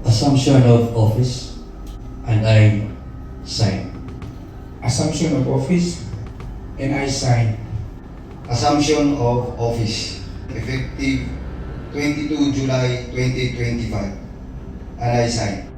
Assumption of office, and I sign. Assumption of office, and I sign. Assumption of office, effective 22 July 2025, and I sign.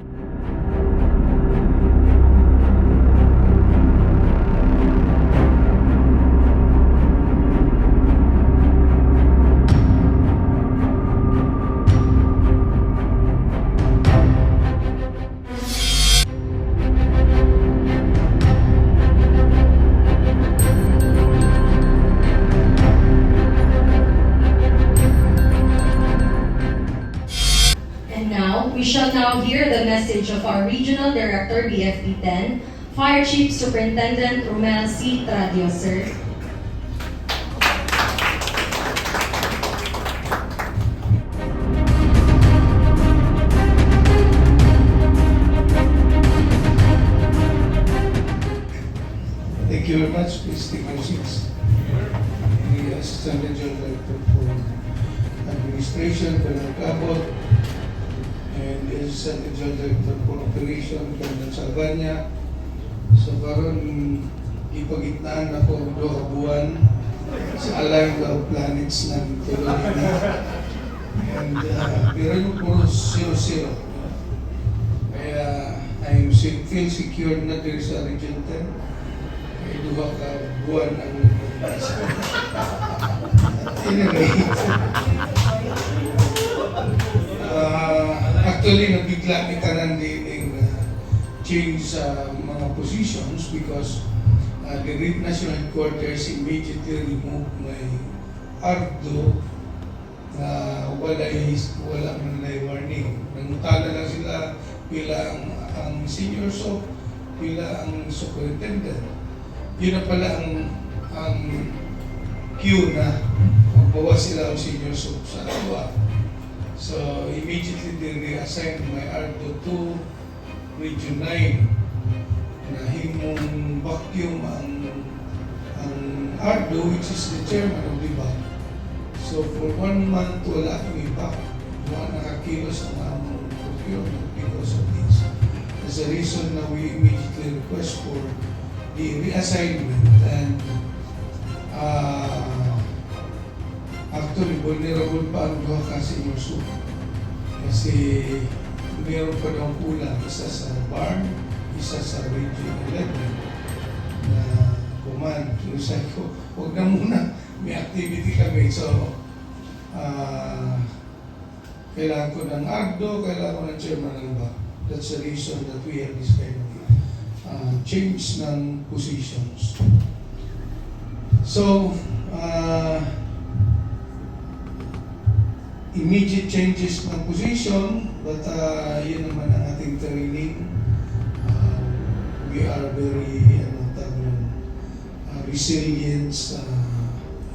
We shall now hear the message of our Regional Director, BFP 10, Fire Chief Superintendent Romel C. Tradio, sir. Thank you very much. Please take your seats. The Assistant Regional Director for Administration, Colonel Cabot, and the Assistant Regional Director for Operation, Colonel Salvania. So karon ipagitnaan ako ang 2 buwan sa align of planets ng tuloy na. And pero yung puro 0-0. Kaya I feel secure na dito sa Region 10. May 2 ka buwan ang anyway. Actually, nabigla kita ng change sa mga positions because the Great National Headquarters immediately removed my ARDO na wala man nilay warning. Nangutala lang sila pila ang senior SOP, pila ang superintendent. Yun na pala ang queue na magbawas sila ang senior SOP sa awa. So immediately they reassigned my ARDO to Region 9 na himong vacuum ang ARDO, which is the chairman of the bank. So for 1 month wala akong impact. Wala nakakilos ang among procurement because of this. As a reason na we immediately request for the reassignment and actually, vulnerable pa ang 2 senior SOP. Kasi meron pa daw kulang, isa sa barn, isa sa Region 11 na command. So sabi ko, huwag na muna, may activity kami. So, kailangan ko ng ARDO, kailangan ko ng chairman ng bank. That's the reason that we have this kind of change ng positions. So, immediate changes ng position, but yun naman ang ating training. We are very resilient sa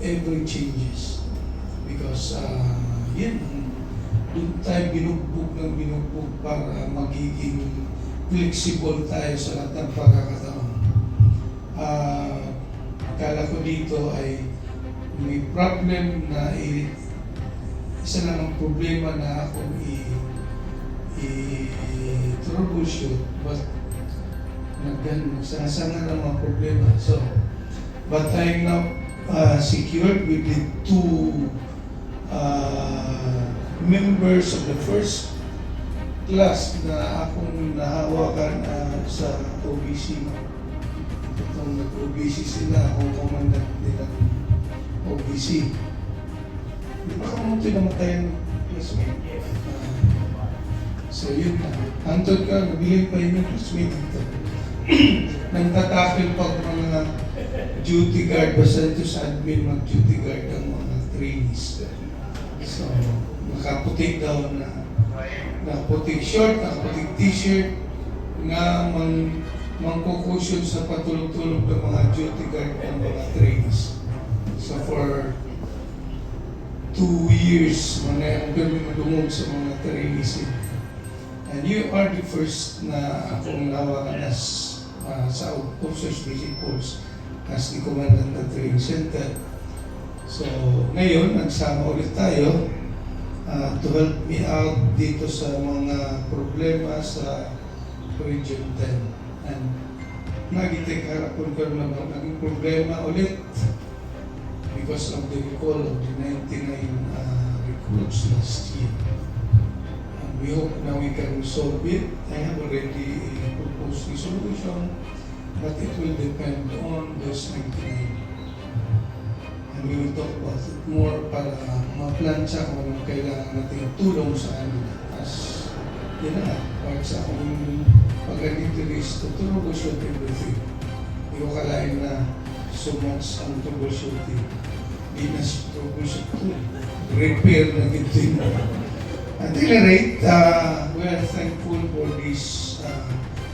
every changes because yun, doon tayo binugbog para magiging flexible tayo sa lahat ng pagkakataon. Akala ko dito ay may problem na isa lang ang problema na akong i-troubleshoot, but nagsasanga ng mga problema. So, but I'm now secured with the 2 members of the first class na akong nahawakan sa OBC. Itong nag-OBC sila, akong commandant nila OBC. Di ba kung ito namatayan classmate? So yun na. Antod ka, nabiling pa yun yung classmate dito. Nang tatakil pa mga duty guard, basta ito sa admin, mag-duty guard ang mga trainees. So, nakaputik daw na nakaputik short, nakaputik t-shirt, nga mangkukusyon sa patulog-tulog ng mga duty guard ng mga trainees. So for 2 years, manayang kami madungog sa mga trainees. And you are the first na akong nawakan as sa Officers Basic Post as the Commandant ng Training Center. So, ngayon, nagsama ulit tayo to help me out dito sa mga problema sa Region 10. And nagitake harapon ko na naging problema ulit because of the recall of the 99 recruits last year. And we hope now we can resolve it. I have already proposed a solution, but it will depend on those 99. And we will talk about it more para ma-plancha kung anong kailangan natin tulong sa amin. As yun na, part sa akong pag-ganito is to troubleshoot everything. Hindi ko kalain na so much ang troubleshooting. Hindi na si troubleshoot to. Repair na gito yun. At any rate, we are thankful for this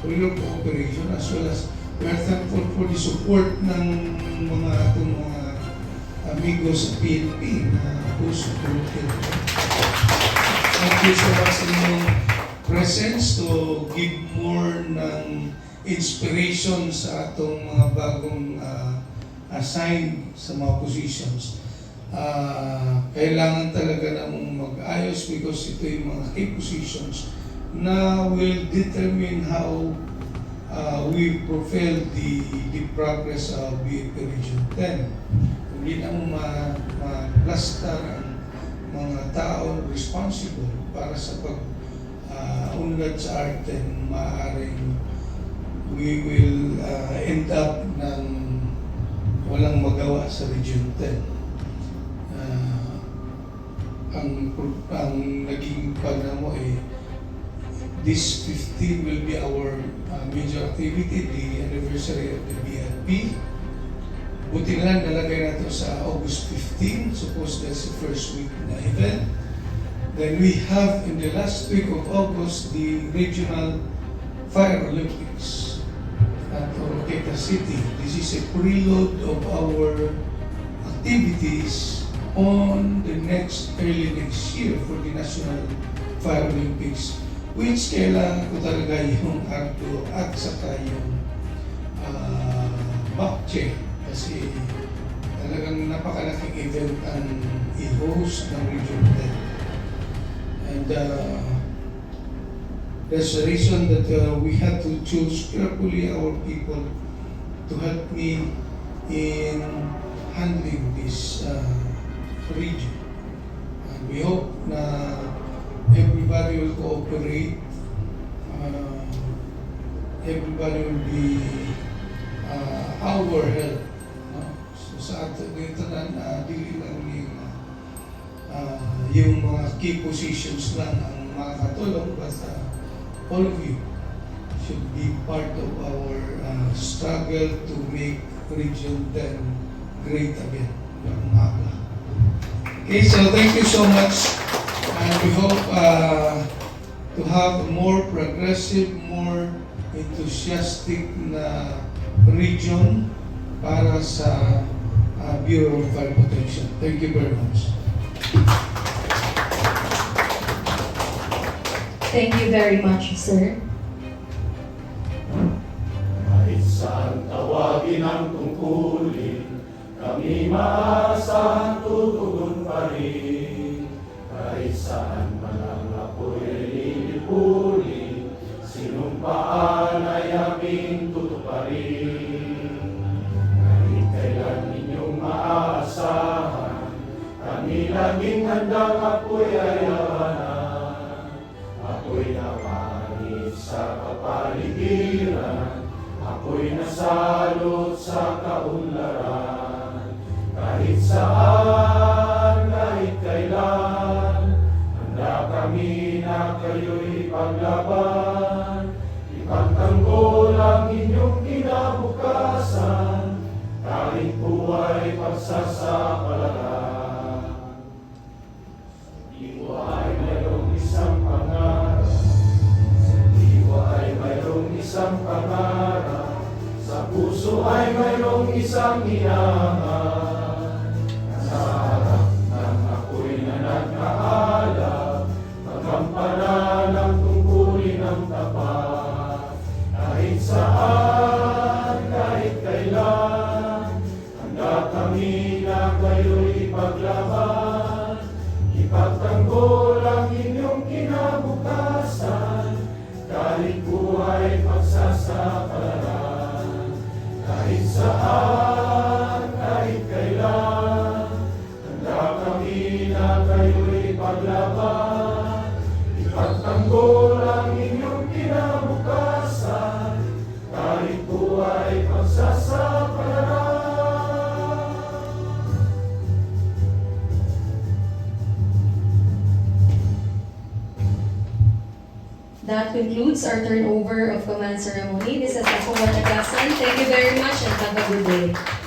cooperation as well as we are thankful for the support ng mga atong mga amigos sa PNP na who supported. Thank you so much sa inyong presence to give more ng inspiration sa atong mga bagong assigned sa mga positions. Kailangan talaga namang mag-ayos because ito yung mga key positions na will determine how we propel the progress of BFP Region 10. Hindi na mo ma-plaster ang mga tao responsible para sa pag-unlad sa R10, maaaring we will end up ng walang magawa sa Region 10. Ang naging panamo this 15 will be our major activity, the anniversary of the BFP. Buti na lang nalagay natin sa August 15, suppose that's the first week na event. Then we have in the last week of August the Regional Fire Olympics at Oroqueta City. This is a prelude of our activities on the early next year for the National Fire Olympics, which kailangan ko talaga yung ARDO at saka yung back-check. Kasi talagang napakalaking event ang i-host ng Region 10. And there's a reason that we had to choose carefully our people to help me in handling this region. And we hope na everybody will cooperate, everybody will be our help. Sa ato dito na dili lang yung mga key positions lang ang makakatulong, but all of you should be part of our struggle to make Region 10 great again. Okay, so thank you so much, and we hope to have more progressive, more enthusiastic na region para sa Bureau of Fire Protection. Thank you very much. Thank you very much, sir. Kahit saan tawagin ang tungkulin, kami maasahan tutugon pa rin. Kahit saan man ang apoy lilipulin, sinumpaan ay aming tutuparin. Kahit kailan ninyong maaasahan, kami laging handang apoy ayawanan. Ako'y napanit sa kapaligiran, ako'y nasalot sa kaunlaran. Kahit saan, kahit kailan, handa kami na kayo'y paglaban. Ipagtanggol ang inyong kinabukasan, kahit buhay pagsasapalaran. Iwa ay mayroong isang pangarap, sa diwa ay mayroong isang pangarap, sa puso ay mayroong isang iangan. Sa harap ng ako'y na nagkaalap, magampanan ang tungkulin ng tapat. Kahit saan, kahit kailan, handa kami na kayo'y ipaglaban. Ipagtanggol kahit buhay pagsasakaran, kahit saan, kahit kailan, handa kami na kayo'y paglaban, ipagtanggol ang inyong kinabukasan, kahit buhay pagsasakaran. That concludes our turnover of command ceremony. This is Ako Watagasan. Thank you very much and have a good day.